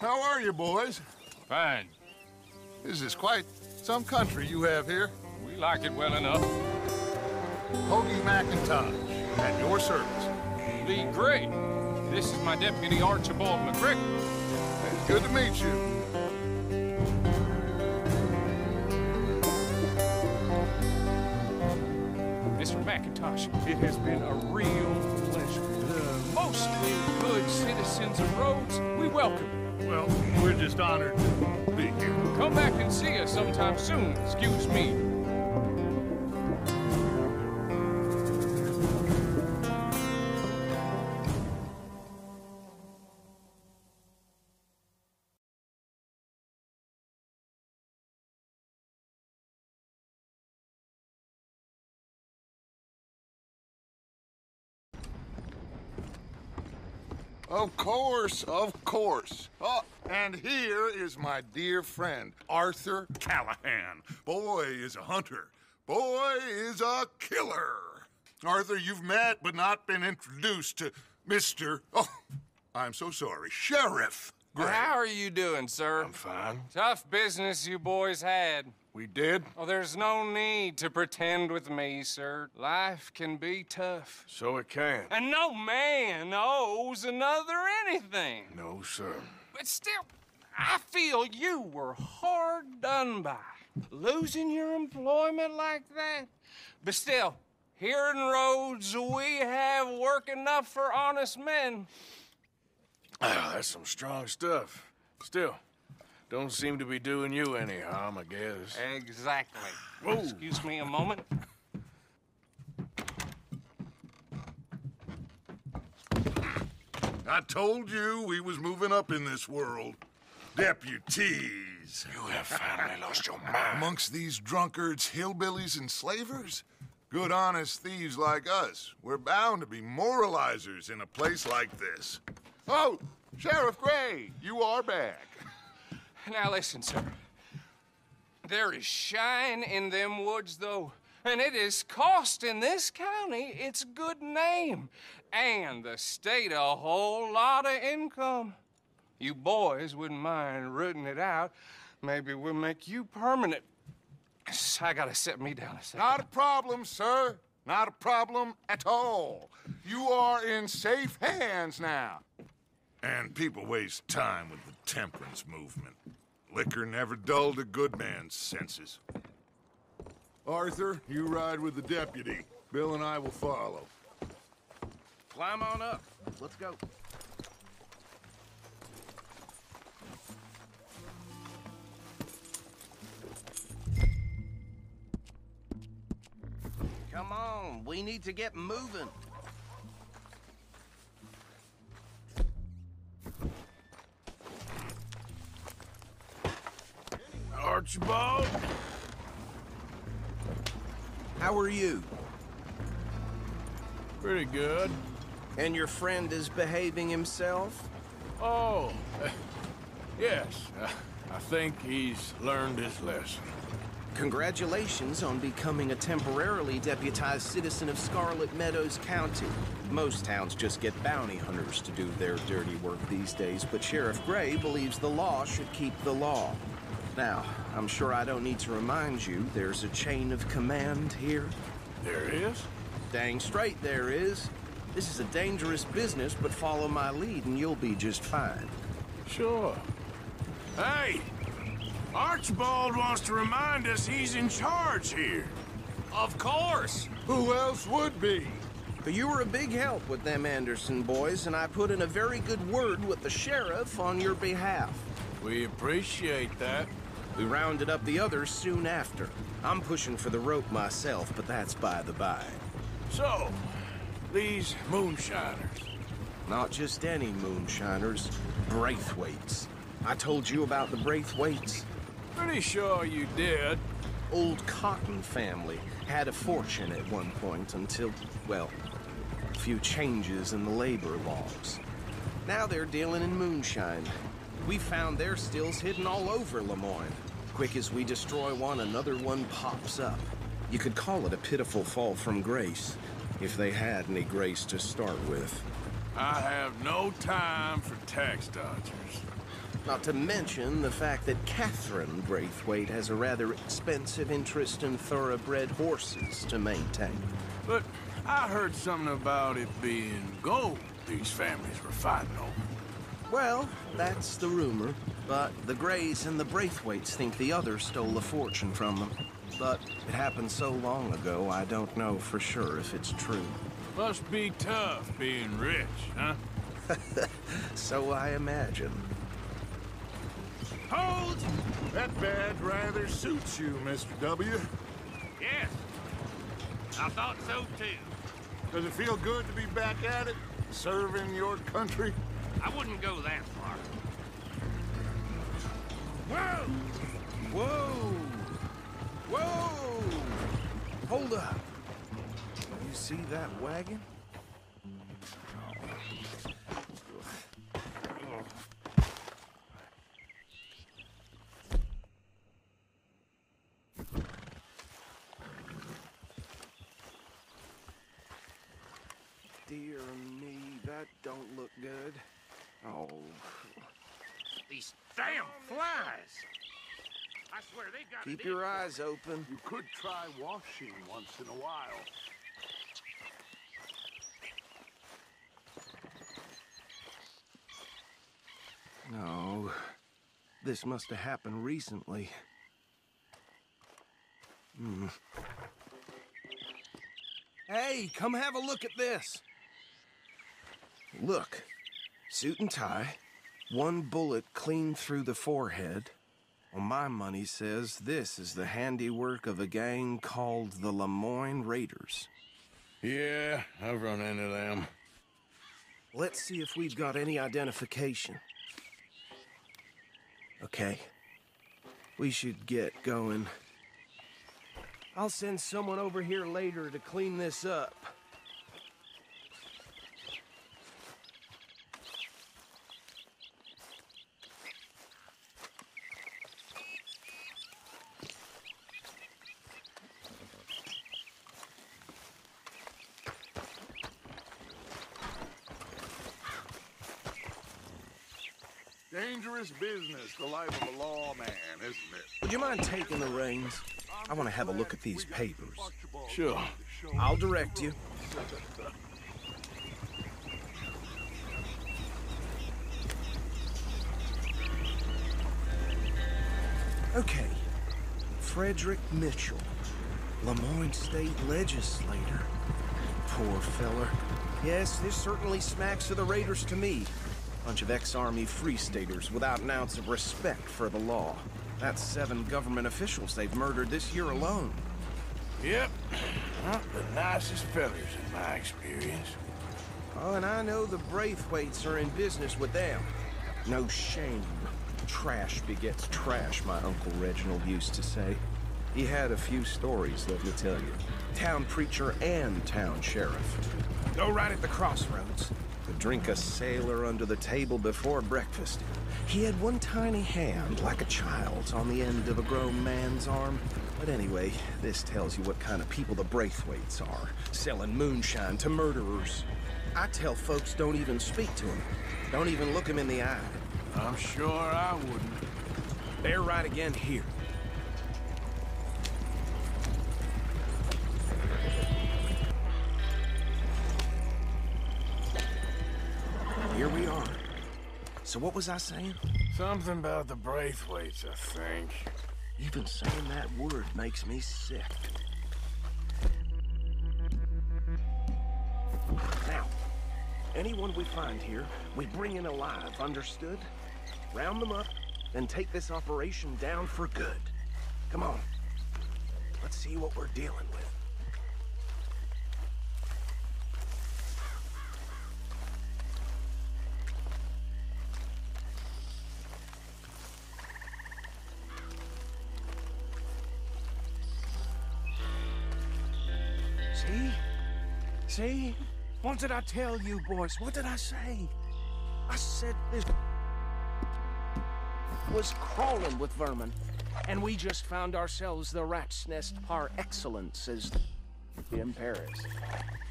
How are you, boys? Fine. This is quite some country you have here. We like it well enough. Hoagie McIntosh, at your service. Lee Gray. This is my deputy, Archibald McCrick. It's good to meet you. Mr. McIntosh, it has been a real pleasure. The mostly good citizens of Rhodes, we welcome you. Well, we're just honored to be here. Come back and see us sometime soon, excuse me. Of course, of course. Oh, and here is my dear friend, Arthur Callahan. Boy is a hunter. Boy is a killer. Arthur, you've met but not been introduced to Mr. Oh, I'm so sorry, Sheriff Gray. How are you doing, sir? I'm fine. Tough business you boys had. We did? Oh, there's no need to pretend with me, sir. Life can be tough. So it can. And no man owes another anything. No, sir. But still, I feel you were hard done by. Losing your employment like that. But still, here in Rhodes, we have work enough for honest men. That's some strong stuff. Still, don't seem to be doing you any harm, I guess. Exactly. Whoa. Excuse me a moment. I told you we was moving up in this world. Deputies. You have finally lost your mind. Amongst these drunkards, hillbillies, and slavers? Good, honest thieves like us. We're bound to be moralizers in a place like this. Oh, Sheriff Gray, you are back. Now listen, sir. There is shine in them woods, though. And it is costing this county its good name. And the state a whole lot of income. You boys wouldn't mind rooting it out. Maybe we'll make you permanent. I gotta sit me down a second. Not a problem, sir. Not a problem at all. You are in safe hands now. And people waste time with the temperance movement. Liquor never dulled a good man's senses. Arthur, you ride with the deputy. Bill and I will follow. Climb on up. Let's go. Come on, we need to get moving. Archibald? How are you? Pretty good. And your friend is behaving himself? Oh, yes. I think he's learned his lesson. Congratulations on becoming a temporarily deputized citizen of Scarlet Meadows County. Most towns just get bounty hunters to do their dirty work these days, but Sheriff Gray believes the law should keep the law. Now, I'm sure I don't need to remind you, there's a chain of command here. There is? Dang straight there is. This is a dangerous business, but follow my lead and you'll be just fine. Sure. Hey! Archibald wants to remind us he's in charge here. Of course. Who else would be? But you were a big help with them Anderson boys, and I put in a very good word with the sheriff on your behalf. We appreciate that. We rounded up the others soon after. I'm pushing for the rope myself, but that's by the by. So, these moonshiners. Not just any moonshiners, Braithwaites. I told you about the Braithwaites? Pretty sure you did. Old Cotton family had a fortune at one point until, well, a few changes in the labor laws. Now they're dealing in moonshine. We found their stills hidden all over Lemoine. Quick as we destroy one, another one pops up. You could call it a pitiful fall from grace, if they had any grace to start with. I have no time for tax dodgers. Not to mention the fact that Catherine Braithwaite has a rather expensive interest in thoroughbred horses to maintain. But I heard something about it being gold these families were fighting over. Well, that's the rumor. But the Greys and the Braithwaites think the others stole a fortune from them. But it happened so long ago, I don't know for sure if it's true. Must be tough being rich, huh? So I imagine. Hold! That badge rather suits you, Mr. W. Yes, I thought so too. Does it feel good to be back at it, serving your country? I wouldn't go that far. Whoa! Whoa! Whoa! Hold up. You see that wagon? Dear me, that don't look good. Oh. These damn flies! I swear they got Keep your eyes open. You could try washing once in a while. No. This must have happened recently. Hey, come have a look at this. Look. Suit and tie. One bullet clean through the forehead. Well, my money says this is the handiwork of a gang called the Lemoine Raiders. Yeah, I've run into them. Let's see if we've got any identification. Okay. We should get going. I'll send someone over here later to clean this up. Dangerous business, the life of a lawman, isn't it? Would you mind taking the reins? I want to have a look at these papers. Sure. I'll direct you. Okay. Frederick Mitchell, Lemoine State Legislator. Poor feller. Yes, this certainly smacks of the Raiders to me. Bunch of ex-Army Free Staters without an ounce of respect for the law. That's 7 government officials they've murdered this year alone. Yep. Not the nicest fellas in my experience. Oh, and I know the Braithwaites are in business with them. No shame. Trash begets trash, my Uncle Reginald used to say. He had a few stories, let me tell you. Town preacher and town sheriff. Go right at the crossroads. Could drink a sailor under the table before breakfast. He had one tiny hand, like a child's, on the end of a grown man's arm. But anyway, this tells you what kind of people the Braithwaites are. Selling moonshine to murderers. I tell folks don't even speak to them. Don't even look them in the eye. I'm sure I wouldn't. They're right again here. Here we are. So what was I saying? Something about the Braithwaites, I think. Even saying that word makes me sick. Now, anyone we find here, we bring in alive, understood? Round them up, then take this operation down for good. Come on. Let's see what we're dealing with. See? What did I tell you, boys? What did I say? I said this was crawling with vermin, and we just found ourselves the rat's nest par excellence, as in Paris.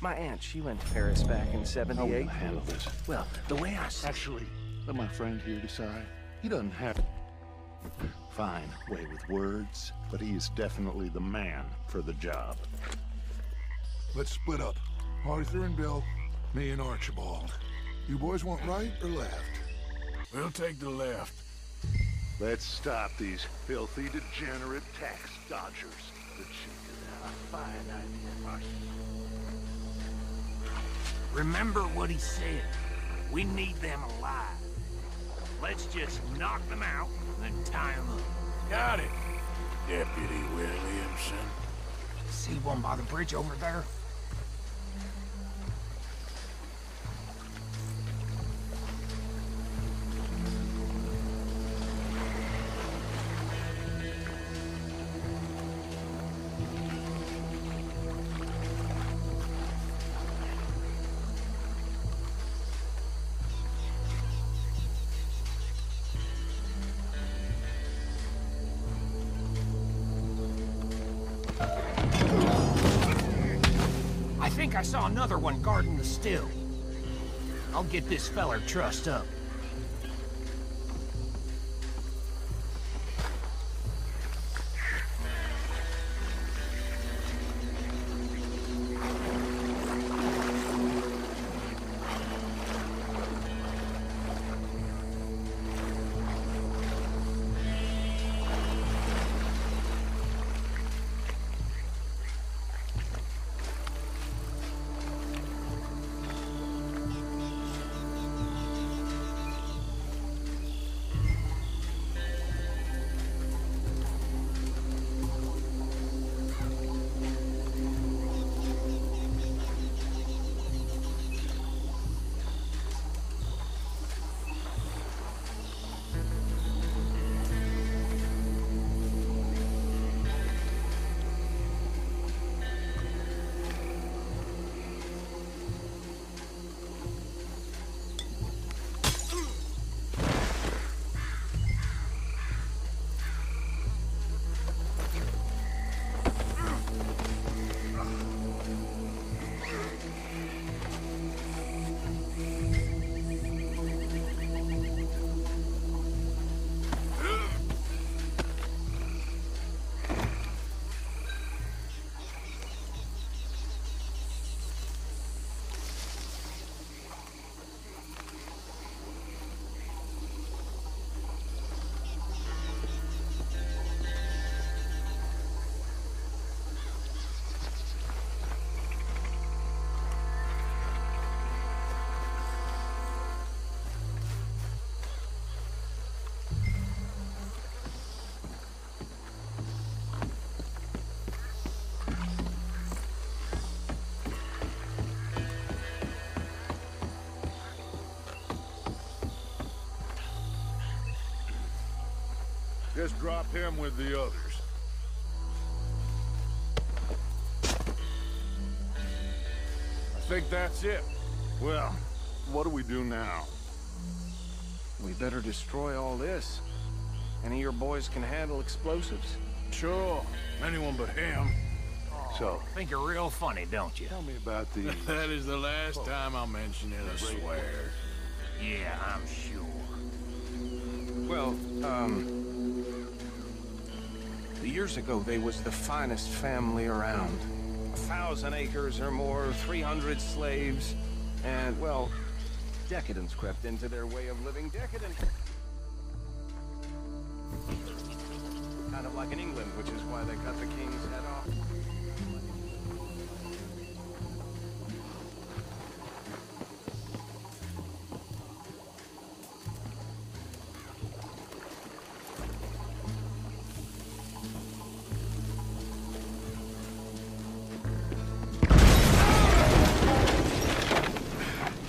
My aunt, she went to Paris back in '78. How will I handle this? Well, the way I said... Actually, let my friend here decide. He doesn't have a fine way with words, but he is definitely the man for the job. Let's split up. Arthur and Bill, me and Archibald. You boys want right or left? We'll take the left. Let's stop these filthy, degenerate tax dodgers. The chicken, a fine idea. Remember what he said. We need them alive. Let's just knock them out and then tie them up. Got it, Deputy Williamson. See one by the bridge over there? I think I saw another one guarding the still. I'll get this feller trussed up. Just drop him with the others. I think that's it. Well, what do we do now? We better destroy all this. Any of your boys can handle explosives. Sure, anyone but him. So, Think you're real funny, don't you? tell me about the... That is the last time I'll mention it, I swear. Yeah, I'm sure. Well, years ago, they was the finest family around. 1,000 acres or more, 300 slaves, and, well, decadence crept into their way of living. Decadence. Kind of like in England, which is why they cut the king's head off.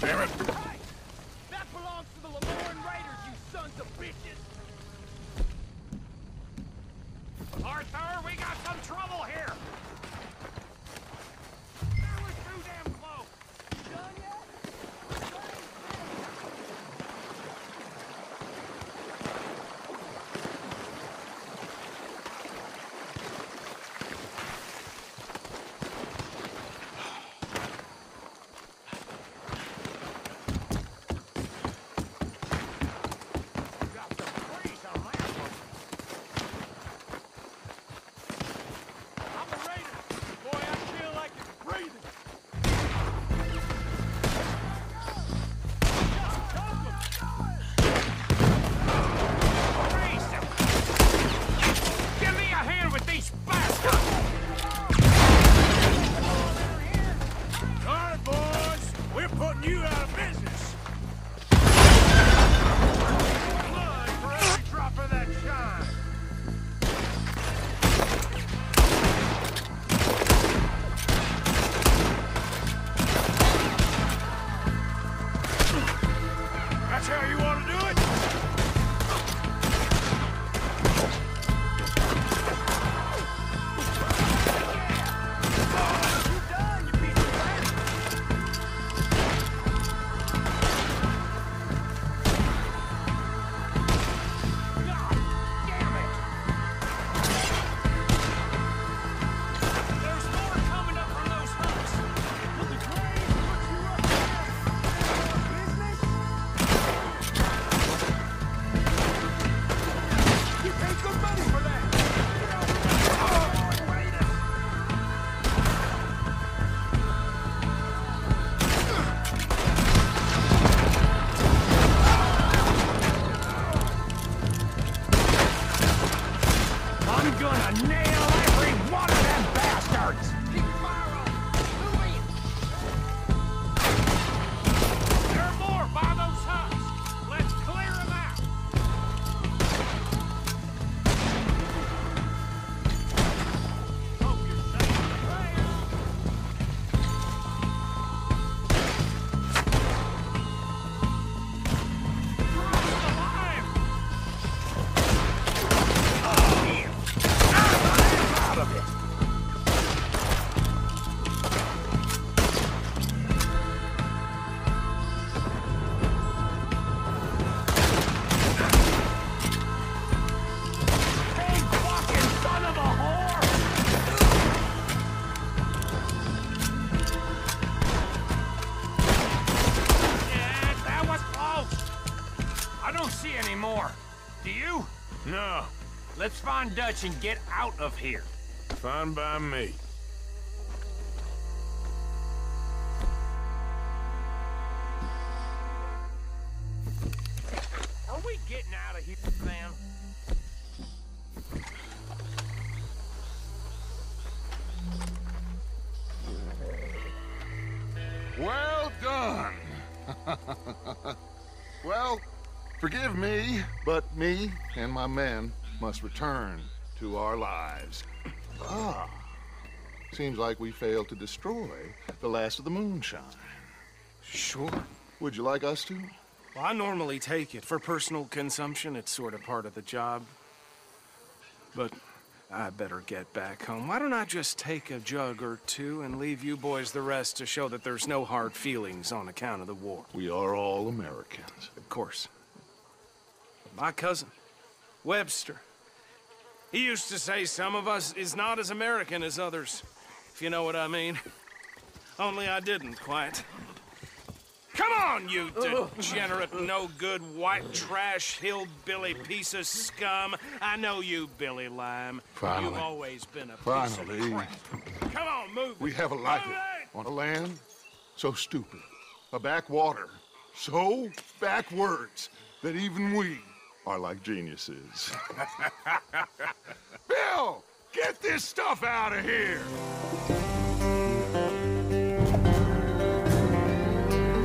Damn it! Hey! That belongs to the Lemoine Raiders, you sons of bitches! Arthur, we got some trouble here! Do you? No, Let's find Dutch and get out of here. fine by me. Are we getting out of here, man? Well done. Well, forgive me, but me and my men must return to our lives. Seems like we failed to destroy the last of the moonshine. Sure. Would you like us to? Well, I normally take it. For personal consumption, it's sort of part of the job. But I better get back home. Why don't I just take a jug or two and leave you boys the rest to show that there's no hard feelings on account of the war? We are all Americans. Of course. My cousin, Webster, he used to say some of us is not as American as others, if you know what I mean. Only I didn't quite. Come on, you degenerate, no-good, white trash, hillbilly piece of scum. I know you, Billy Lime. Finally. You've always been a piece Finally. of crap. Come on, move We it. have a life Move it! on a land so stupid, a backwater so backwards that even we are like geniuses. Bill, get this stuff out of here!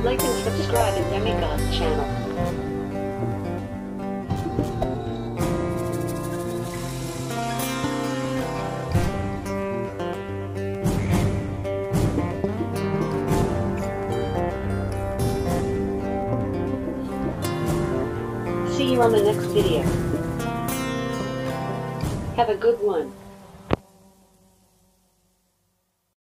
Like and subscribe to Demigod's channel. See you on the next video. Have a good one.